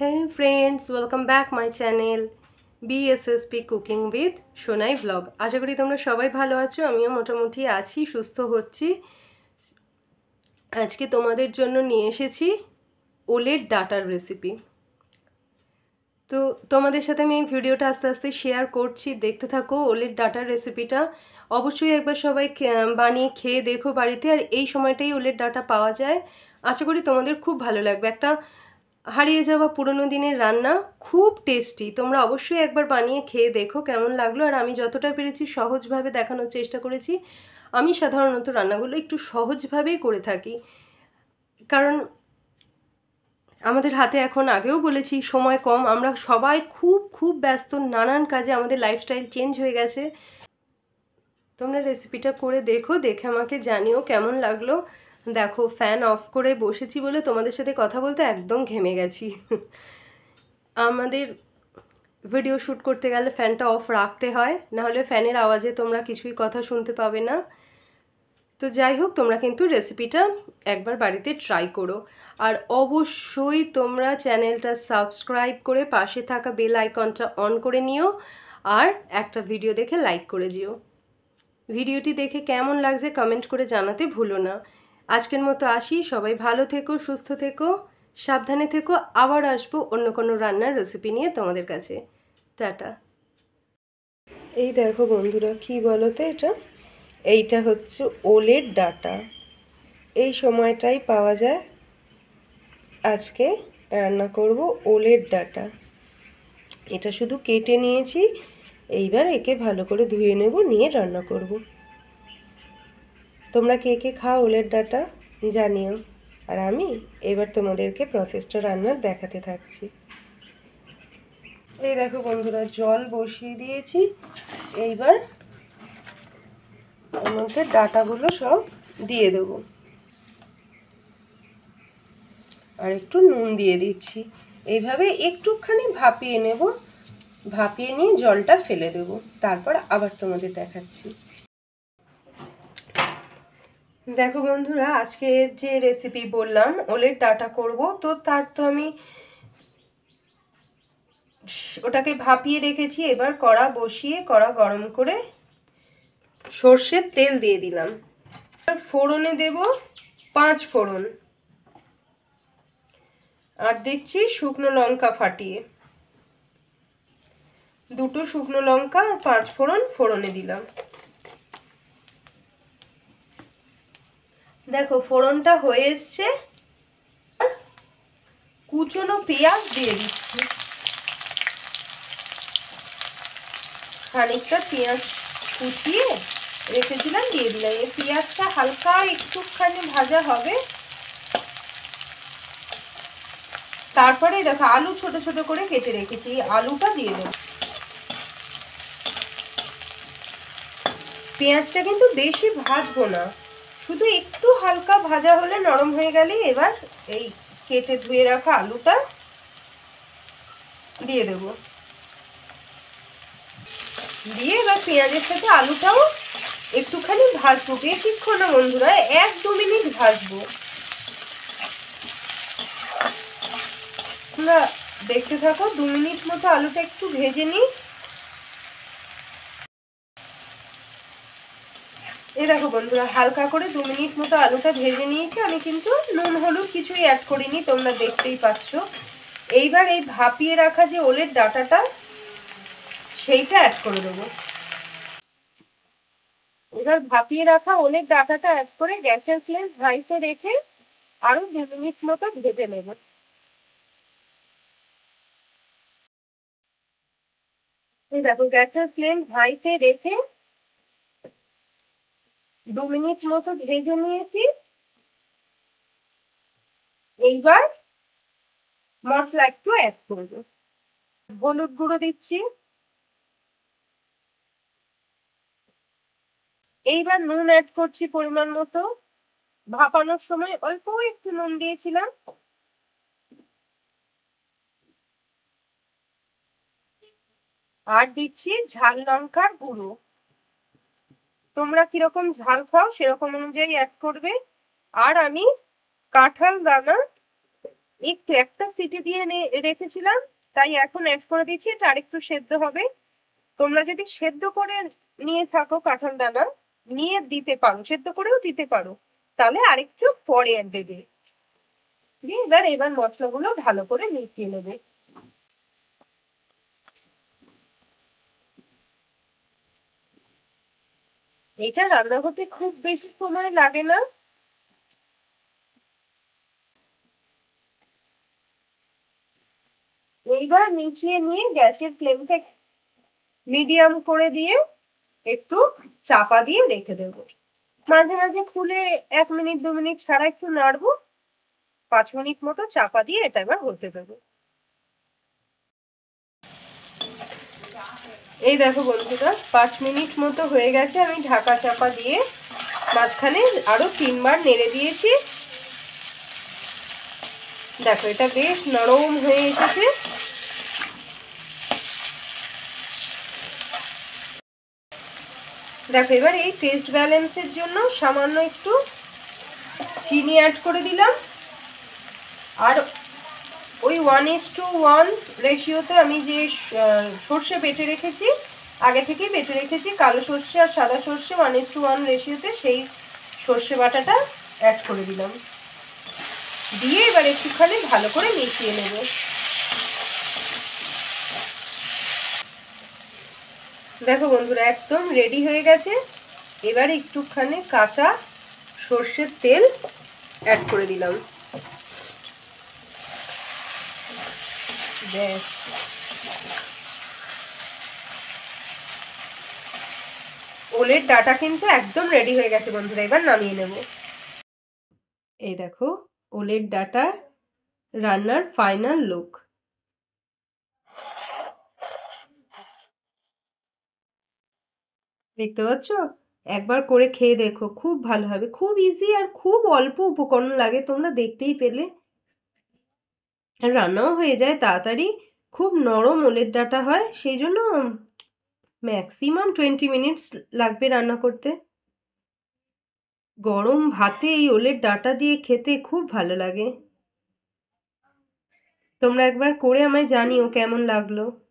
Hey friends, welcome back my channel BSSP Cooking with Shonai Vlog. আশা করি তোমরা সবাই ভালো আছো, আমিও মোটামুটি আছি, সুস্থ হচ্ছি। আজকে তোমাদের জন্য নিয়ে এসেছি ওলের ডাটার রেসিপি। তো তোমাদের সাথে আমি এই ভিডিওটা আস্তে আস্তে শেয়ার করছি, দেখতে থাকো। ওলের ডাটার রেসিপিটা অবশ্যই একবার সবাই বানিয়ে খেয়ে দেখো বাড়িতে। আর এই সময়টাই ওলের ডাটা পাওয়া যায়, আশা করি তোমাদের খুব ভালো লাগবে। একটা হারিয়ে যাওয়া পুরনো দিনের রান্না, খুব টেস্টি। তোমরা অবশ্যই একবার বানিয়ে খেয়ে দেখো কেমন লাগলো। আর আমি যতটা পেরেছি সহজভাবে দেখানোর চেষ্টা করেছি। আমি সাধারণত রান্নাগুলো একটু সহজভাবেই করে থাকি, কারণ আমাদের হাতে এখন, আগেও বলেছি, সময় কম। আমরা সবাই খুব খুব ব্যস্ত, নানান কাজে আমাদের লাইফস্টাইল চেঞ্জ হয়ে গেছে। তোমরা রেসিপিটা করে দেখো, দেখে আমাকে জানিও কেমন লাগলো। দেখো, ফ্যান অফ করে বসেছি বলে তোমাদের সাথে কথা বলতে একদম ঘেমে গেছি। আমাদের ভিডিও শ্যুট করতে গেলে ফ্যানটা অফ রাখতে হয়, নাহলে ফ্যানের আওয়াজে তোমরা কিছুই কথা শুনতে পাবে না। তো যাই হোক, তোমরা কিন্তু রেসিপিটা একবার বাড়িতে ট্রাই করো। আর অবশ্যই তোমরা চ্যানেলটা সাবস্ক্রাইব করে পাশে থাকা বেল আইকনটা অন করে নিও। আর একটা ভিডিও দেখে লাইক করে দিও। ভিডিওটি দেখে কেমন লাগছে কমেন্ট করে জানাতে ভুলো না। আজকের মতো আসি, সবাই ভালো থেকো, সুস্থ থেকো, সাবধানে থেকো। আবার আসবো অন্য কোনো রান্নার রেসিপি নিয়ে তোমাদের কাছে। টাটা। এই দেখো বন্ধুরা, কি বলো তো, এইটা হচ্ছে ওলের ডাটা। এই সময়টাই পাওয়া যায়। আজকে রান্না করব ওলের ডাটা। এটা শুধু কেটে নিয়েছি, এইবার একে ভালো করে ধুয়ে নেব, নিয়ে রান্না করব। তোমরা কে কে খাও ওলের ডাটা জানিও। আর আমি এবার তোমাদেরকে প্রসেসটা রান্নার দেখাতে থাকছি। এই দেখো বন্ধুরা, জল বসিয়ে দিয়েছি। এইবার এর মধ্যে ডাটাগুলো সব দিয়ে দেবো, আর একটু নুন দিয়ে দিচ্ছি। এইভাবে একটুখানি ভাপিয়ে নেব, ভাপিয়ে নিয়ে জলটা ফেলে দেব, তারপর আবার তোমাদের দেখাচ্ছি। দেখো বন্ধুরা, আজকে যে রেসিপি বললাম ওলের ডাটা করব, তো তার তো আমি ওটাকে ভাপিয়ে রেখেছি। এবার কড়া বসিয়ে কড়া গরম করে সর্ষের তেল দিয়ে দিলাম। ফোড়নে দেব 5 ফোড়ন, আর দিচ্ছি শুকনো লঙ্কা ফাটিয়ে। 2টো শুকনো লঙ্কা আর 5 ফোড়ন ফোড়নে দিলাম। দেখো ফোড়নটা হয়ে এসছে। কুচনো পেঁয়াজ দিয়ে দিচ্ছি, খানিকটা পেঁয়াজ কুচিয়ে রেখেছিলাম দিয়ে দিলাম। এই পেঁয়াজটা হালকা একটুখানি ভাজা হবে। তারপরে দেখো আলু ছোট ছোট করে কেটে রেখেছি, আলুটা দিয়ে দেবো। পেঁয়াজটা কিন্তু বেশি ভাজবো না, শুধু একটু হালকা ভাজা হলে, নরম হয়ে গেলে এবার এই কেটে ধুয়ে রাখা আলুটা দিয়ে দেব। দিয়ে এবার পেঁয়াজের সাথে আলুটাও একটুখানি ভাজবো, বেশিক্ষণ না বন্ধুরা, 1-2 মিনিট ভাজবো। তোমরা দেখতে থাকো, 2 মিনিট মতো আলুটা একটু ভেজে নিই। এই দেখো বন্ধুরা, হালকা করে 2 মিনিট মতো আলুটা ভেজে নিয়েছি। আমি কিন্তু নুন হলুদ কিছুই অ্যাড করিনি, তোমরা দেখতেই পাচ্ছ। এইবার এই ভাপিয়ে রাখা যে ওলের ডাটাটা, সেইটা অ্যাড করে দেবো। এবার ভাপিয়ে রাখা ওলের ডাটাটা অ্যাড করে গ্যাসের ফ্লেম হাইতে রেখে আরো 2 মিনিট মতো ভেজে নেব। এই দেখো গ্যাসের ফ্লেম হাইতে রেখে 2 মিনিট মতো ভেজে নিয়েছি। এইবার মশলা একটু অ্যাড করবো। হলুদ গুঁড়ো দিচ্ছি। এইবার নুন অ্যাড করছি পরিমাণ মতো। ভাপানোর সময় অল্প একটু নুন দিয়েছিলাম। আর দিচ্ছি ঝাল লঙ্কার গুঁড়ো। তোমরা কিরকম ঝাল খাও সেরকম অনুযায়ী অ্যাড করবে। আর আমি কাঁঠাল দানা একটু একটা সিটি দিয়ে রেখেছিলাম, তাই এখন অ্যাড করে দিচ্ছি। এটা আরেকটু সেদ্ধ হবে। তোমরা যদি সেদ্ধ করে নিয়ে থাকো কাঁঠাল দানা, নিয়ে দিতে পারো, সেদ্ধ করেও দিতে পারো, তাহলে আরেকটু পরে দেবে। দিয়ে এবার মশলাগুলো ভালো করে মিশিয়ে নেবে। এটা রান্না করতে খুব বেশি সময় লাগে না। এইবার মিশিয়ে নিয়ে গ্যাসের ফ্লেমটা মিডিয়াম করে দিয়ে একটু চাপা দিয়ে রেখে দেবো। মাঝে মাঝে খুলে 1 মিনিট 2 মিনিট ছাড়া একটু নাড়বো। 5 মিনিট মতো চাপা দিয়ে এটা এবার হতে দেবো। এই দেখো বন্ধুরা, 5 মিনিট মতো হয়ে গেছে। আমি ঢাকা চাপা দিয়ে মাঝখানে আরো 3বার নেড়ে দিয়েছি। দেখো এটা বেশ নরম হয়ে এসেছে। দেখো এবার এই টেস্ট ব্যালেন্সের জন্য সামান্য একটু চিনি অ্যাড করে দিলাম। আর ওই 1:1 রেশিওতে আমি যে সর্ষে বেটে রেখেছি, আগে থেকেই বেটে রেখেছি, কালো সর্ষে আর সাদা সর্ষে 1:1 রেশিওতে, সেই সর্ষে বাটাটা অ্যাড করে দিলাম। দিয়ে এবার একটুখানি ভালো করে মিশিয়ে নেব। দেখো বন্ধুরা, একদম রেডি হয়ে গেছে। এবার একটুখানি কাঁচা সর্ষের তেল অ্যাড করে দিলাম। ব্যাস, ওলের ডাটা কিন্তু একদম রেডি হয়ে গেছে বন্ধুরা। এবার নামিয়ে নেব। এই দেখো ওলের ডাটা রান্নার ফাইনাল লুক। দেখতে পাচ্ছ? একবার করে খেয়ে দেখো, খুব ভালো হবে। খুব ইজি আর খুব অল্প উপকরণ লাগে, তোমরা দেখতেই পেলে। আর রান্নাও হয়ে যায় তাড়াতাড়ি। খুব নরম ওলের ডাটা হয়, সেই জন্য ম্যাক্সিমাম 20 মিনিটস লাগবে রান্না করতে। গরম ভাতে এই ওলের ডাটা দিয়ে খেতে খুব ভালো লাগে। তোমরা একবার করে আমায় জানিও কেমন লাগলো।